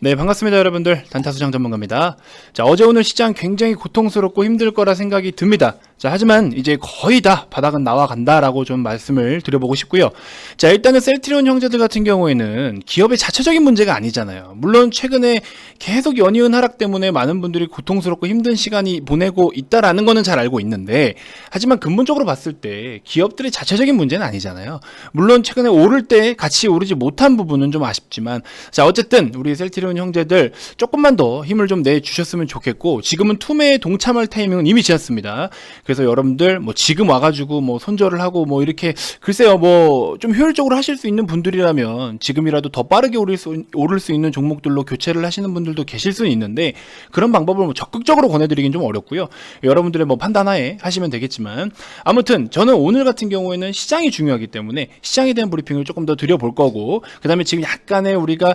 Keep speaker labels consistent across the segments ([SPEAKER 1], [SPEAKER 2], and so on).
[SPEAKER 1] 네, 반갑습니다, 여러분들. 단타수장 전문가입니다. 자, 어제 오늘 시장 굉장히 고통스럽고 힘들 거라 생각이 듭니다. 자, 하지만 이제 거의 다 바닥은 나와간다라고 좀 말씀을 드려보고 싶고요. 자, 일단은 셀트리온 형제들 같은 경우에는 기업의 자체적인 문제가 아니잖아요. 물론 최근에 계속 연이은 하락 때문에 많은 분들이 고통스럽고 힘든 시간이 보내고 있다라는 거는 잘 알고 있는데, 하지만 근본적으로 봤을 때 기업들의 자체적인 문제는 아니잖아요. 물론 최근에 오를 때 같이 오르지 못한 부분은 좀 아쉽지만, 자, 어쨌든 우리 셀트리온 형제들 조금만 더 힘을 좀 내주셨으면 좋겠고, 지금은 투매에 동참할 타이밍은 이미 지났습니다. 그래서 여러분들 뭐 지금 와가지고 뭐 손절을 하고 뭐 이렇게 글쎄요 뭐 좀 효율적으로 하실 수 있는 분들이라면 지금이라도 더 빠르게 오를 수 있는 종목들로 교체를 하시는 분들도 계실 수는 있는데, 그런 방법을 뭐 적극적으로 권해드리긴 좀 어렵고요. 여러분들의 뭐 판단하에 하시면 되겠지만, 아무튼 저는 오늘 같은 경우에는 시장이 중요하기 때문에 시장에 대한 브리핑을 조금 더 드려볼 거고, 그 다음에 지금 약간의 우리가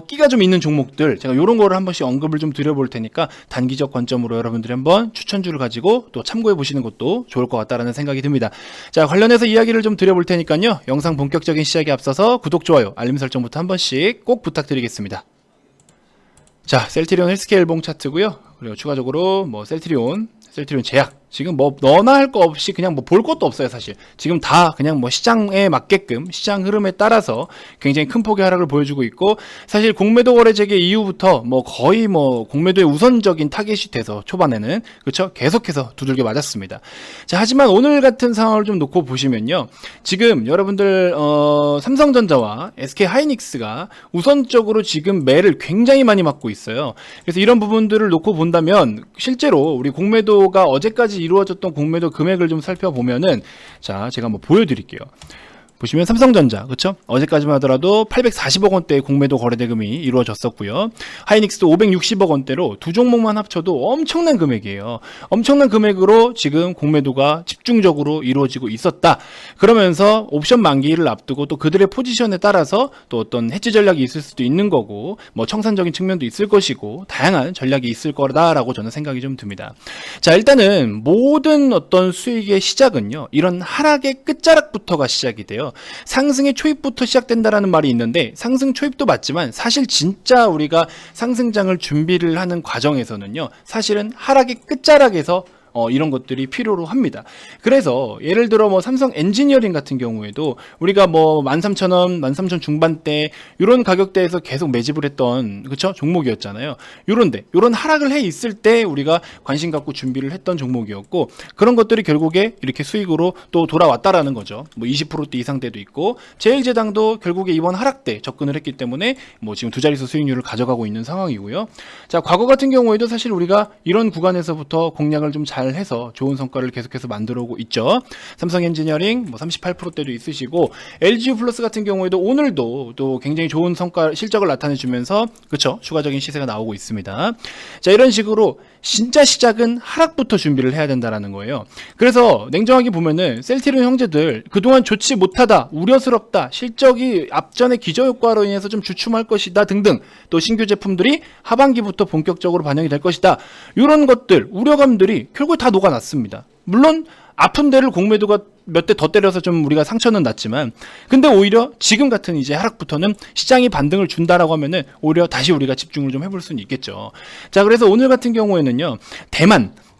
[SPEAKER 1] 끼가 좀 있는 종목들 제가 이런 거를 한 번씩 언급을 좀 드려볼 테니까 단기적 관점으로 여러분들이 한번 추천주를 가지고 또 참고해 보시는 것도 좋을 것 같다라는 생각이 듭니다. 자, 관련해서 이야기를 좀 드려볼 테니까요, 영상 본격적인 시작에 앞서서 구독, 좋아요, 알림 설정부터 한 번씩 꼭 부탁드리겠습니다. 자, 셀트리온 헬스케어 일봉 차트고요. 그리고 추가적으로 뭐 셀트리온 제약, 지금 뭐 너나 할 거 없이 그냥 뭐 볼 것도 없어요. 사실 지금 다 그냥 뭐 시장에 맞게끔 시장 흐름에 따라서 굉장히 큰 폭의 하락을 보여주고 있고, 사실 공매도 거래 재개 이후부터 뭐 거의 뭐 공매도의 우선적인 타겟이 돼서 초반에는 그렇죠, 계속해서 두들겨 맞았습니다. 자, 하지만 오늘 같은 상황을 좀 놓고 보시면요, 지금 여러분들 삼성전자와 SK 하이닉스가 우선적으로 지금 매를 굉장히 많이 맞고 있어요. 그래서 이런 부분들을 놓고 본다면 실제로 우리 공매도가 어제까지 이루어졌던 공매도 금액을 좀 살펴보면은, 자, 제가 한번 보여드릴게요. 보시면 삼성전자, 그쵸? 어제까지만 하더라도 840억 원대의 공매도 거래대금이 이루어졌었고요. 하이닉스도 560억 원대로 두 종목만 합쳐도 엄청난 금액이에요. 엄청난 금액으로 지금 공매도가 집중적으로 이루어지고 있었다. 그러면서 옵션 만기를 앞두고 또 그들의 포지션에 따라서 또 어떤 해지 전략이 있을 수도 있는 거고, 뭐 청산적인 측면도 있을 것이고, 다양한 전략이 있을 거다라고 저는 생각이 좀 듭니다. 자, 일단은 모든 어떤 수익의 시작은요, 이런 하락의 끝자락부터가 시작이 돼요. 상승의 초입부터 시작된다라는 말이 있는데, 상승 초입도 맞지만 사실 진짜 우리가 상승장을 준비를 하는 과정에서는요, 사실은 하락의 끝자락에서 이런 것들이 필요로 합니다. 그래서 예를 들어 뭐 삼성 엔지니어링 같은 경우에도 우리가 뭐 13,000원, 13,000 중반대 이런 가격대에서 계속 매집을 했던, 그쵸, 종목이었잖아요. 요런 하락을 해 있을 때 우리가 관심 갖고 준비를 했던 종목이었고, 그런 것들이 결국에 이렇게 수익으로 또 돌아왔다라는 거죠. 뭐 20%대 이상대도 있고, 제일제당도 결국에 이번 하락 때 접근을 했기 때문에 뭐 지금 두 자릿수 수익률을 가져가고 있는 상황이고요. 자, 과거 같은 경우에도 사실 우리가 이런 구간에서부터 공략을 좀 잘 해서 좋은 성과를 계속해서 만들어 오고 있죠. 삼성 엔지니어링 뭐 38%대도 있으시고, LGU 플러스 같은 경우에도 오늘도 또 굉장히 좋은 성과 실적을 나타내 주면서, 그쵸, 추가적인 시세가 나오고 있습니다. 자, 이런 식으로 진짜 시작은 하락부터 준비를 해야 된다라는 거예요. 그래서 냉정하게 보면은 셀트리온 형제들 그동안 좋지 못하다, 우려스럽다, 실적이 앞전에 기저효과로 인해서 좀 주춤할 것이다 등등, 또 신규 제품들이 하반기부터 본격적으로 반영이 될 것이다, 이런 것들, 우려감들이 결국 다 녹아났습니다. 물론 아픈 데를 공매도가 몇 대 더 때려서 좀 우리가 상처는 났지만, 근데 오히려 지금 같은 이제 하락부터는 시장이 반등을 준다라고 하면은 오히려 다시 우리가 집중을 좀 해볼 수는 있겠죠. 자, 그래서 오늘 같은 경우에는요,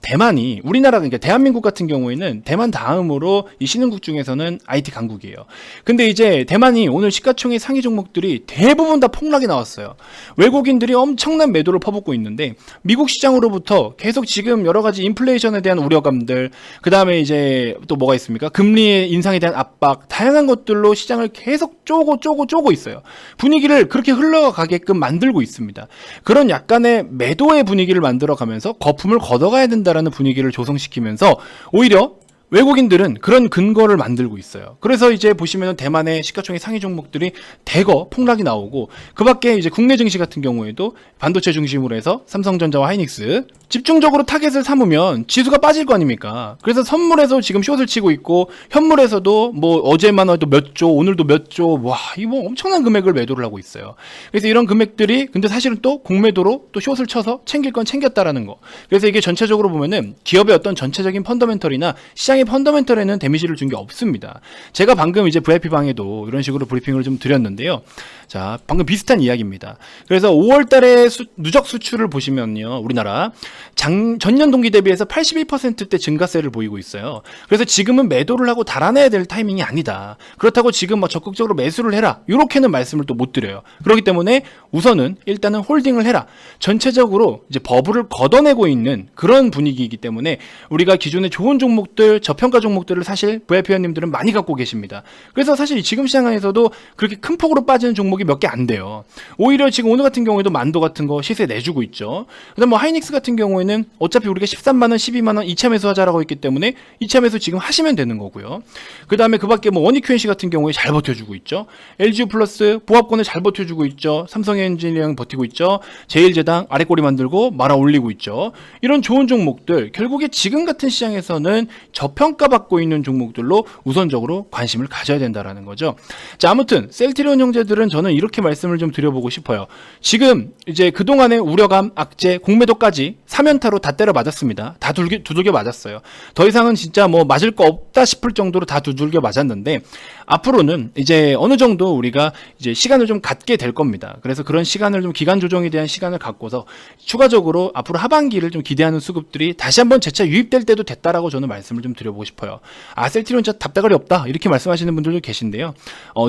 [SPEAKER 1] 대만이 우리나라, 그러니까 대한민국 같은 경우에는 대만 다음으로 이 신흥국 중에서는 IT 강국이에요. 근데 이제 대만이 오늘 시가총액 상위 종목들이 대부분 다 폭락이 나왔어요. 외국인들이 엄청난 매도를 퍼붓고 있는데, 미국 시장으로부터 계속 지금 여러 가지 인플레이션에 대한 우려감들, 그 다음에 이제 또 뭐가 있습니까? 금리 인상에 대한 압박, 다양한 것들로 시장을 계속 쪼고 있어요. 분위기를 그렇게 흘러가게끔 만들고 있습니다. 그런 약간의 매도의 분위기를 만들어가면서 거품을 걷어가야 된다라는 분위기를 조성시키면서 오히려 외국인들은 그런 근거를 만들고 있어요. 그래서 이제 보시면은 대만의 시가총액 상위 종목들이 대거 폭락이 나오고, 그 밖에 이제 국내 증시 같은 경우에도 반도체 중심으로 해서 삼성전자와 하이닉스 집중적으로 타겟을 삼으면 지수가 빠질 거 아닙니까? 그래서 선물에서 지금 숏을 치고 있고, 현물에서도 뭐 어제만 해도 몇 조, 오늘도 몇 조, 와, 이거 엄청난 금액을 매도를 하고 있어요. 그래서 이런 금액들이 근데 사실은 또 공매도로 또 숏을 쳐서 챙길 건 챙겼다라는 거. 그래서 이게 전체적으로 보면은 기업의 어떤 전체적인 펀더멘털이나 시장의 시장의 펀더멘털에는 데미지를 준 게 없습니다. 제가 방금 이제 VIP 방에도 이런 식으로 브리핑을 좀 드렸는데요. 자, 방금 비슷한 이야기입니다. 그래서 5월 달에 누적 수출을 보시면요. 우리나라 전년 동기 대비해서 81%대 증가세를 보이고 있어요. 그래서 지금은 매도를 하고 달아내야 될 타이밍이 아니다. 그렇다고 지금 뭐 적극적으로 매수를 해라. 이렇게는 말씀을 또 못 드려요. 그렇기 때문에 우선은 일단은 홀딩을 해라. 전체적으로 이제 버블을 걷어내고 있는 그런 분위기이기 때문에 우리가 기존에 좋은 종목들, 저평가 종목들을 사실 VIP 회원님들은 많이 갖고 계십니다. 그래서 사실 지금 시장에서도 그렇게 큰 폭으로 빠지는 종목이 몇 개 안 돼요. 오히려 지금 오늘 같은 경우에도 만도 같은 거 시세 내주고 있죠. 그다음 뭐 하이닉스 같은 경우에는 어차피 우리가 13만원, 12만원 2차 매수 하자라고 했기 때문에 2차 매수 지금 하시면 되는 거고요. 그 다음에 그 밖에 뭐 원익 QNC 같은 경우에 잘 버텨주고 있죠. LGU 플러스 보합권을 잘 버텨주고 있죠. 삼성엔지니어링 버티고 있죠. 제일제당 아래꼬리 만들고 말아 올리고 있죠. 이런 좋은 종목들 결국에 지금 같은 시장에서는 저평가받고 있는 종목들로 우선적으로 관심을 가져야 된다라는 거죠. 자, 아무튼 셀트리온 형제들은 저는 이렇게 말씀을 좀 드려보고 싶어요. 지금 이제 그동안의 우려감, 악재, 공매도까지 3연타로 다 때려 맞았습니다. 다 두들겨 맞았어요. 더 이상은 진짜 뭐 맞을 거 없다 싶을 정도로 다 두들겨 맞았는데 앞으로는 이제 어느 정도 우리가 이제 시간을 좀 갖게 될 겁니다. 그래서 그런 시간을 좀 기간 조정에 대한 시간을 갖고서 추가적으로 앞으로 하반기를 좀 기대하는 수급들이 다시 한번 재차 유입될 때도 됐다라고 저는 말씀을 좀 드려보고 싶어요. 아, 셀트리온 진짜 답다가리 없다 이렇게 말씀하시는 분들도 계신데요.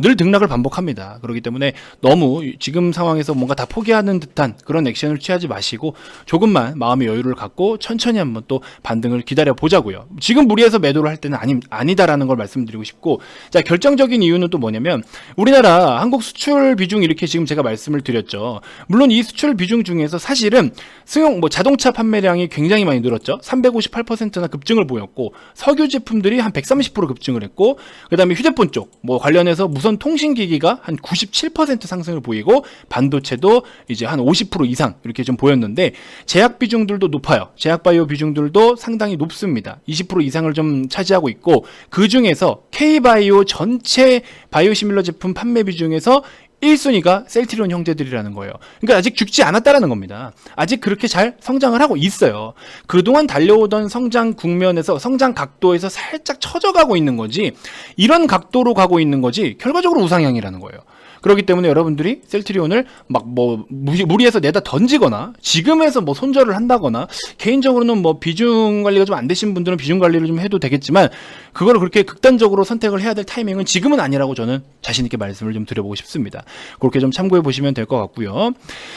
[SPEAKER 1] 늘 등락을 반복합니다. 그렇기 때문에 너무 지금 상황에서 뭔가 다 포기하는 듯한 그런 액션을 취하지 마시고 조금만 마음의 여유를 갖고 천천히 한번 또 반등을 기다려 보자고요. 지금 무리해서 매도를 할 때는 아니다라는 걸 말씀드리고 싶고, 자, 결정적인 이유는 또 뭐냐면 우리나라 한국 수출 비중 이렇게 지금 제가 말씀을 드렸죠. 물론 이 수출 비중 중에서 사실은 승용 자동차 판매량이 굉장히 많이 늘었죠. 358%나 급증을 보였고 석유 제품들이 한 130% 급증을 했고, 그다음에 휴대폰 쪽 관련해서 무선 통신기기가 한 97% 상승을 보이고 반도체도 이제 한 50% 이상 이렇게 좀 보였는데 제약 비중들도 높아요. 제약 바이오 비중들도 상당히 높습니다. 20% 이상을 좀 차지하고 있고 그 중에서 K바이오 전체 바이오시밀러 제품 판매 비중에서 1순위가 셀트리온 형제들이라는 거예요. 그러니까 아직 죽지 않았다라는 겁니다. 아직 그렇게 잘 성장을 하고 있어요. 그동안 달려오던 성장 국면에서 성장 각도에서 살짝 처져가고 있는 거지, 이런 각도로 가고 있는 거지 결과적으로 우상향이라는 거예요. 그렇기 때문에 여러분들이 셀트리온을 막 무리해서 내다 던지거나 지금에서 손절을 한다거나, 개인적으로는 비중 관리가 좀 안 되신 분들은 비중 관리를 좀 해도 되겠지만 그거를 그렇게 극단적으로 선택을 해야 될 타이밍은 지금은 아니라고 저는 자신 있게 말씀을 좀 드려보고 싶습니다. 그렇게 좀 참고해 보시면 될 것 같고요.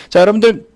[SPEAKER 1] 자, 여러분들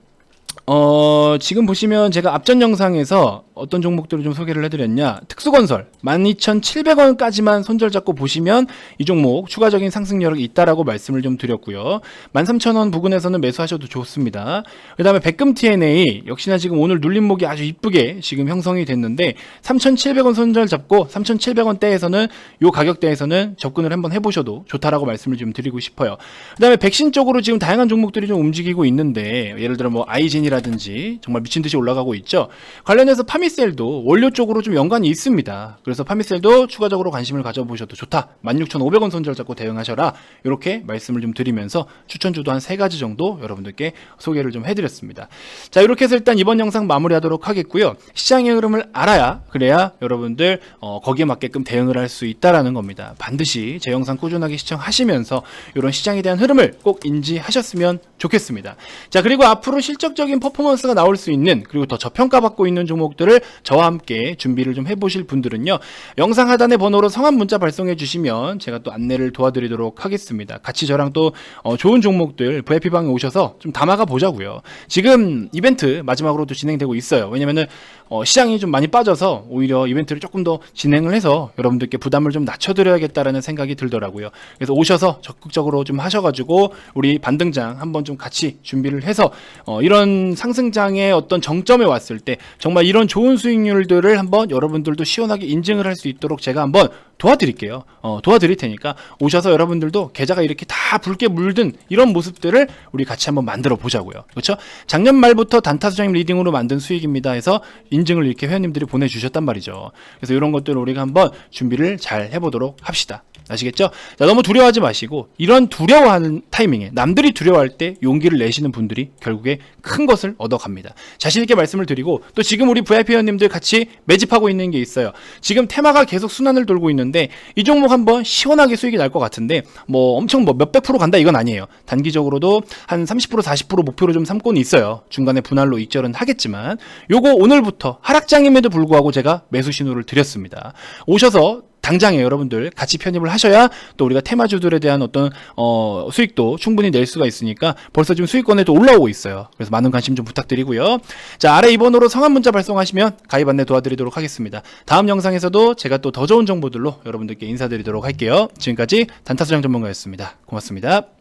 [SPEAKER 1] 지금 보시면 제가 앞전 영상에서 어떤 종목들을 좀 소개를 해드렸냐, 특수건설 12,700원까지만 손절 잡고 보시면 이 종목 추가적인 상승 여력이 있다라고 말씀을 좀 드렸고요. 13,000원 부근에서는 매수하셔도 좋습니다. 그 다음에 백금 TNA 역시나 지금 오늘 눌림목이 아주 이쁘게 지금 형성이 됐는데 3,700원 손절 잡고 3,700원대에서는 요 가격대에서는 접근을 한번 해보셔도 좋다라고 말씀을 좀 드리고 싶어요. 그 다음에 백신 쪽으로 지금 다양한 종목들이 좀 움직이고 있는데 예를 들어 아이젠이라든지 정말 미친듯이 올라가고 있죠. 관련해서 파미셀도 원료 쪽으로 좀 연관이 있습니다. 그래서 파미셀도 추가적으로 관심을 가져보셔도 좋다. 16,500원 손절 잡고 대응하셔라. 이렇게 말씀을 좀 드리면서 추천주도 한 3가지 정도 여러분들께 소개를 좀 해드렸습니다. 자, 이렇게 해서 일단 이번 영상 마무리하도록 하겠고요. 시장의 흐름을 알아야, 그래야 여러분들 거기에 맞게끔 대응을 할 수 있다라는 겁니다. 반드시 제 영상 꾸준하게 시청하시면서 이런 시장에 대한 흐름을 꼭 인지하셨으면 좋겠습니다. 자, 그리고 앞으로 실적적인 퍼포먼스가 나올 수 있는, 그리고 더 저평가받고 있는 종목들을 저와 함께 준비를 좀 해보실 분들은요, 영상 하단의 번호로 성함 문자 발송해 주시면 제가 또 안내를 도와드리도록 하겠습니다. 같이 저랑 또 좋은 종목들 VIP방에 오셔서 좀 담아가 보자고요. 지금 이벤트 마지막으로도 진행되고 있어요. 왜냐면은 시장이 좀 많이 빠져서 오히려 이벤트를 조금 더 진행을 해서 여러분들께 부담을 좀 낮춰드려야겠다라는 생각이 들더라고요. 그래서 오셔서 적극적으로 좀 하셔가지고 우리 반등장 한번 좀 같이 준비를 해서 이런 상승장의 어떤 정점에 왔을 때 정말 이런 좋은 수익률들을 한번 여러분들도 시원하게 인증을 할 수 있도록 제가 한번 도와드릴게요. 도와드릴 테니까 오셔서 여러분들도 계좌가 이렇게 다 붉게 물든 이런 모습들을 우리 같이 한번 만들어 보자고요. 그렇죠? 작년 말부터 단타수장님 리딩으로 만든 수익입니다 해서 인증을 이렇게 회원님들이 보내주셨단 말이죠. 그래서 이런 것들을 우리가 한번 준비를 잘 해보도록 합시다. 아시겠죠? 자, 너무 두려워하지 마시고 이런 두려워하는 타이밍에, 남들이 두려워할 때 용기를 내시는 분들이 결국에 큰 것을 얻어갑니다. 자신 있게 말씀을 드리고, 또 지금 우리 VIP 회원님들 같이 매집하고 있는 게 있어요. 지금 테마가 계속 순환을 돌고 있는데 이 종목 한번 시원하게 수익이 날 것 같은데 뭐 엄청 뭐 몇백 프로 간다 이건 아니에요. 단기적으로도 한 30% 40% 목표로 좀 삼고는 있어요. 중간에 분할로 익절은 하겠지만 요거 오늘부터 하락장임에도 불구하고 제가 매수 신호를 드렸습니다. 오셔서 당장에 여러분들 같이 편입을 하셔야 또 우리가 테마주들에 대한 어떤 수익도 충분히 낼 수가 있으니까 벌써 지금 수익권에도 올라오고 있어요. 그래서 많은 관심 좀 부탁드리고요. 자, 아래 2번으로 성함 문자 발송하시면 가입 안내 도와드리도록 하겠습니다. 다음 영상에서도 제가 또 더 좋은 정보들로 여러분들께 인사드리도록 할게요. 지금까지 단타수장 전문가였습니다. 고맙습니다.